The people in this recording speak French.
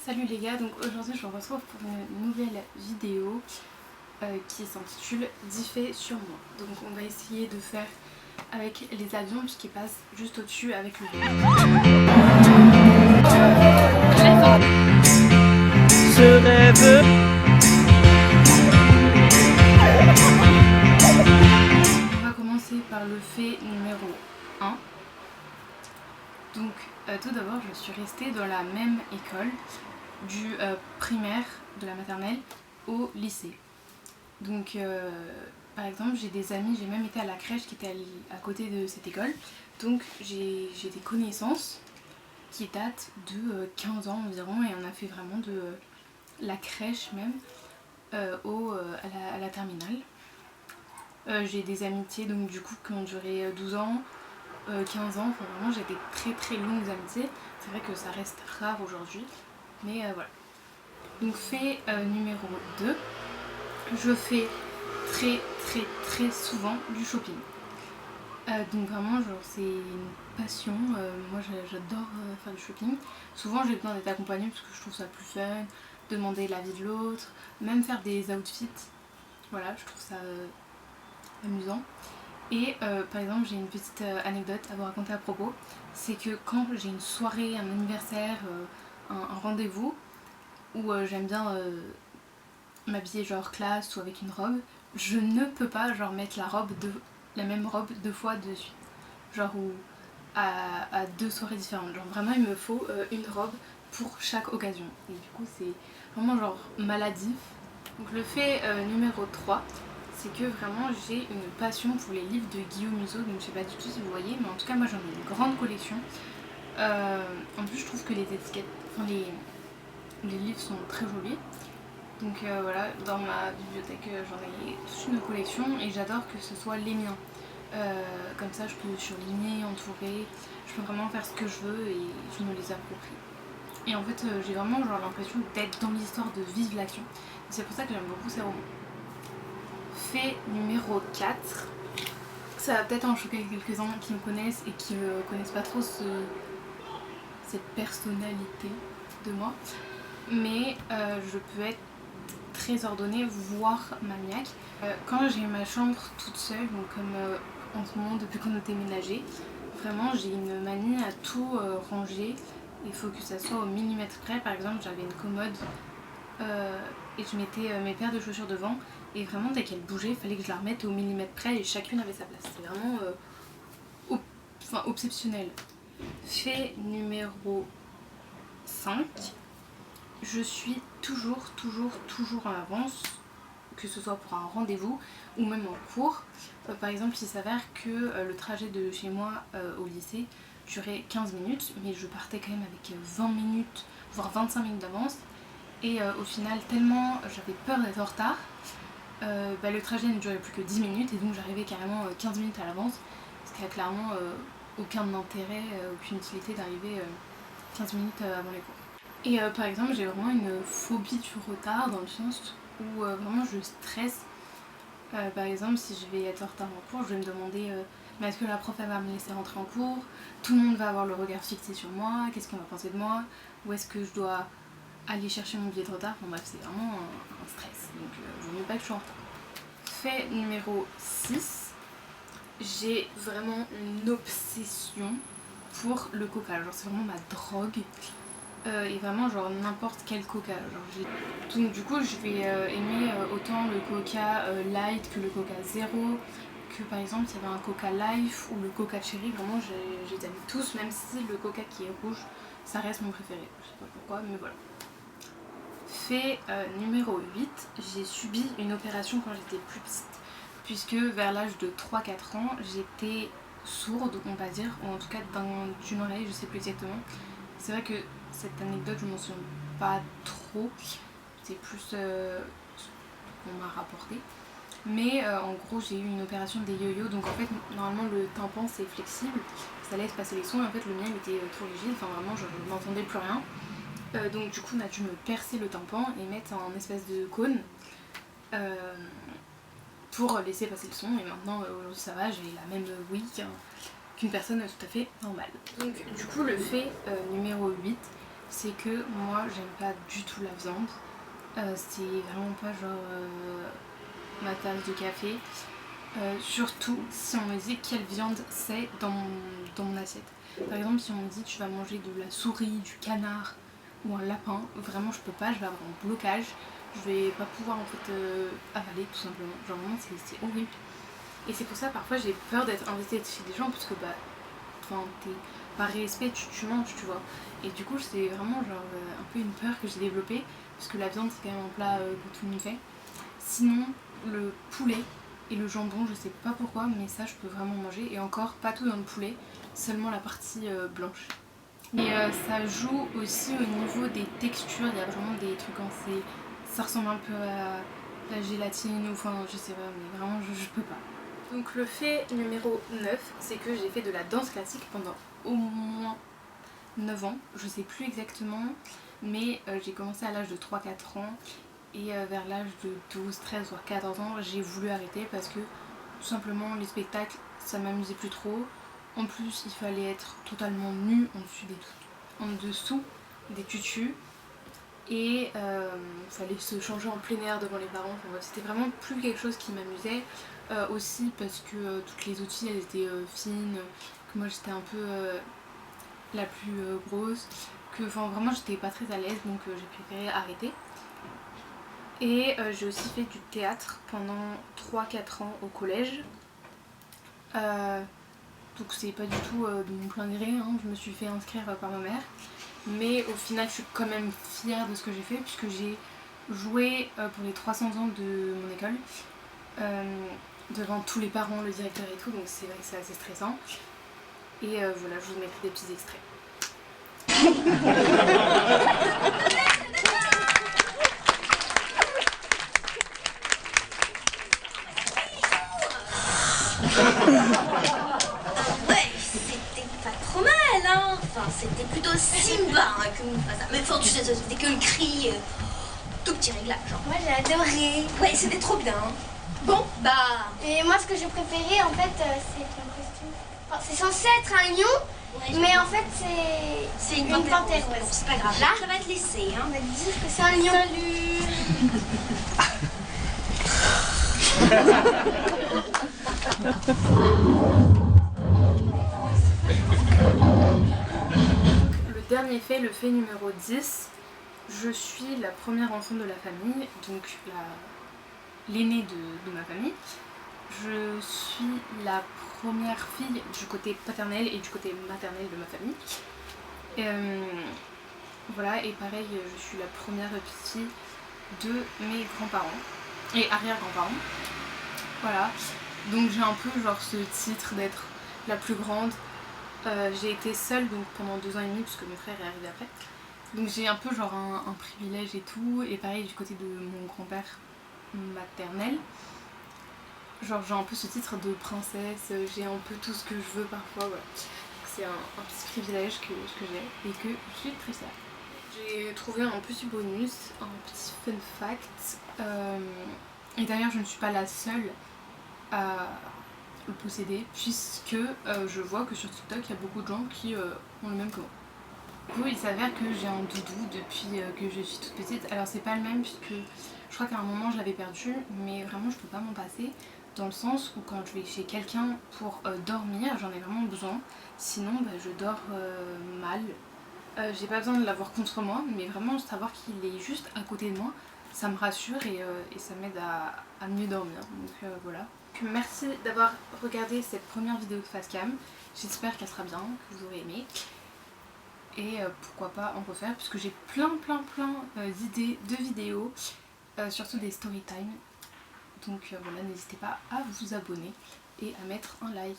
Salut les gars, donc aujourd'hui je vous retrouve pour une nouvelle vidéo qui s'intitule 10 faits sur moi. Donc on va essayer de faire avec les avions puisqu'ils passent juste au-dessus avec le Ce rêve. On va commencer par le fait numéro 1. Donc tout d'abord je suis restée dans la même école du primaire, de la maternelle au lycée. Donc par exemple j'ai des amis, j'ai même été à la crèche qui était à côté de cette école. Donc j'ai des connaissances qui datent de 15 ans environ et on a fait vraiment de la crèche même à la terminale. J'ai des amitiés donc du coup qui ont duré 12 ans, 15 ans, enfin vraiment j'ai des très longues amitiés. C'est vrai que ça reste rare aujourd'hui, mais voilà. Donc fait numéro 2, je fais très souvent du shopping. Donc vraiment genre c'est une passion, moi j'adore faire du shopping. Souvent j'ai besoin d'être accompagnée parce que je trouve ça plus fun, demander l'avis de l'autre, même faire des outfits, voilà je trouve ça amusant. Et par exemple j'ai une petite anecdote à vous raconter à propos, c'est que quand j'ai une soirée, un anniversaire, un rendez-vous où j'aime bien m'habiller genre classe ou avec une robe, je ne peux pas genre mettre la même robe 2 fois de suite, genre ou à 2 soirées différentes, genre vraiment il me faut une robe pour chaque occasion et du coup c'est vraiment genre maladif. Donc le fait numéro 3, c'est que vraiment j'ai une passion pour les livres de Guillaume Musso, donc je sais pas du tout si vous voyez, mais en tout cas moi j'en ai une grande collection. En plus je trouve que les étiquettes, enfin les livres sont très jolis. Donc voilà, dans ma bibliothèque j'en ai toute une collection et j'adore que ce soit les miens. Comme ça je peux surligner, entourer, je peux vraiment faire ce que je veux et je me les approprie. Et en fait j'ai vraiment genre l'impression d'être dans l'histoire, de vivre l'action. C'est pour ça que j'aime beaucoup ces romans. Fait numéro 4. Ça va peut-être en choquer quelques-uns qui me connaissent et qui ne connaissent pas trop cette personnalité de moi. Mais je peux être très ordonnée, voire maniaque. Quand j'ai ma chambre toute seule, donc comme en ce moment depuis qu'on a déménagé, vraiment j'ai une manie à tout ranger. Il faut que ça soit au millimètre près. Par exemple j'avais une commode et je mettais mes paires de chaussures devant et vraiment dès qu'elle bougeait il fallait que je la remette au millimètre près et chacune avait sa place. C'est vraiment obsessionnel. Fait numéro 5. Je suis toujours en avance, que ce soit pour un rendez-vous ou même en cours. Par exemple, il s'avère que le trajet de chez moi au lycée durait 15 minutes, mais je partais quand même avec 20 minutes, voire 25 minutes d'avance. Et au final, tellement j'avais peur d'être en retard, le trajet ne durait plus que 10 minutes et donc j'arrivais carrément 15 minutes à l'avance, ce qui a clairement aucun intérêt, aucune utilité d'arriver 15 minutes avant les cours. Et par exemple j'ai vraiment une phobie du retard dans le sens où vraiment je stresse. Par exemple si je vais être en retard en cours, je vais me demander mais est-ce que la prof elle va me laisser rentrer en cours, tout le monde va avoir le regard fixé sur moi, qu'est-ce qu'on va penser de moi, ou est-ce que je dois aller chercher mon billet de retard. Bon bref c'est vraiment un stress, donc vaut mieux pas que je sois en retard. Fait numéro 6, j'ai vraiment une obsession pour le coca, genre c'est vraiment ma drogue. Et vraiment genre n'importe quel coca, donc du coup je vais aimer autant le coca light que le coca zéro, que par exemple il y avait un coca life ou le coca cherry, vraiment je les aime tous, même si le coca qui est rouge ça reste mon préféré, je sais pas pourquoi mais voilà. Fait numéro 8, j'ai subi une opération quand j'étais plus petite, puisque vers l'âge de 3-4 ans j'étais sourde on va dire, ou en tout cas d'une oreille, je sais plus exactement. C'est vrai que cette anecdote je m'en souviens pas trop, c'est plus ce qu'on m'a rapporté. Mais en gros j'ai eu une opération des yo-yo, donc en fait normalement le tympan c'est flexible, ça laisse passer les sons et en fait le mien il était trop rigide, enfin vraiment je n'entendais plus rien. Donc du coup on a dû me percer le tympan et mettre un espèce de cône pour laisser passer le son et maintenant aujourd'hui ça va, j'ai la même ouïe qu'une personne tout à fait normale. Donc du coup le fait numéro 8, c'est que moi j'aime pas du tout la viande. C'est vraiment pas genre ma tasse de café. Surtout si on me dit quelle viande c'est dans mon assiette. Par exemple, si on me dit tu vas manger de la souris, du canard ou un lapin, vraiment je peux pas, je vais avoir un blocage, je vais pas pouvoir en fait avaler tout simplement. Genre vraiment c'est horrible. Et c'est pour ça parfois j'ai peur d'être invitée chez des gens parce que bah enfin par respect tu manges, tu vois. Et du coup c'est vraiment genre un peu une peur que j'ai développée parce que la viande c'est quand même un plat que tout le monde fait. Sinon le poulet et le jambon, je sais pas pourquoi, mais ça je peux vraiment manger. Et encore, pas tout dans le poulet, seulement la partie blanche. Et ça joue aussi au niveau des textures, il y a vraiment des trucs quand ça ressemble un peu à la gélatine ou enfin je sais pas, mais vraiment je peux pas. Donc le fait numéro 9, c'est que j'ai fait de la danse classique pendant au moins 9 ans, je sais plus exactement, mais j'ai commencé à l'âge de 3-4 ans. Et vers l'âge de 12, 13 voire 14 ans, j'ai voulu arrêter parce que tout simplement les spectacles ça m'amusait plus trop. En plus il fallait être totalement nu en dessous des tutus et il fallait se changer en plein air devant les parents. Enfin, bref, c'était vraiment plus quelque chose qui m'amusait. Aussi parce que toutes les outils elles étaient fines, que moi j'étais un peu la plus grosse, que enfin, vraiment j'étais pas très à l'aise donc j'ai préféré arrêter. Et j'ai aussi fait du théâtre pendant 3-4 ans au collège. Donc c'est pas du tout de mon plein gré, hein. Je me suis fait inscrire par ma mère. Mais au final je suis quand même fière de ce que j'ai fait puisque j'ai joué pour les 300 ans de mon école. Devant tous les parents, le directeur et tout, donc c'est vrai que c'est assez stressant. Et voilà, je vous mettrai des petits extraits. Ouais, c'était pas trop mal, hein. Enfin, c'était plutôt Simba hein, que Mufasa. Mais enfin, tu sais, c'était que le cri, tout petit réglage. Hein. Moi, j'ai adoré. Ouais, c'était trop bien. Hein. Bon, bah... Et moi, ce que j'ai préféré, en fait, c'est ton costume. Enfin, c'est censé être un lion, ouais, mais en fait, c'est une panthère. Ouais, bon, c'est pas grave. Là, ça va te laisser, hein. On va te dire que c'est un lion. Le dernier fait, le fait numéro 10, je suis la première enfant de la famille, donc l'aînée de ma famille. Je suis la première fille du côté paternel et du côté maternel de ma famille. Voilà, et pareil, je suis la première petite fille de mes grands-parents et arrière-grands-parents. Voilà, donc j'ai un peu genre ce titre d'être la plus grande. J'ai été seule donc pendant 2 ans et demi puisque mon frère est arrivé après. Donc j'ai un peu genre un privilège et tout. Et pareil du côté de mon grand-père maternel. Genre j'ai un peu ce titre de princesse, j'ai un peu tout ce que je veux parfois, voilà. C'est un petit privilège que j'ai et que je suis très fière. J'ai trouvé un petit bonus, un petit fun fact. Et d'ailleurs je ne suis pas la seule à le posséder puisque je vois que sur TikTok il y a beaucoup de gens qui ont le même que moi. Du coup il s'avère que j'ai un doudou depuis que je suis toute petite. Alors c'est pas le même puisque je crois qu'à un moment je l'avais perdu mais vraiment je peux pas m'en passer. Dans le sens où quand je vais chez quelqu'un pour dormir, j'en ai vraiment besoin. Sinon bah, je dors mal. J'ai pas besoin de l'avoir contre moi, mais vraiment savoir qu'il est juste à côté de moi, ça me rassure et ça m'aide à mieux dormir. Donc voilà. Donc, merci d'avoir regardé cette première vidéo de Facecam. J'espère qu'elle sera bien, que vous aurez aimé. Et pourquoi pas en refaire, puisque j'ai plein d'idées de vidéos, surtout des story time. Donc voilà, n'hésitez pas à vous abonner et à mettre un like.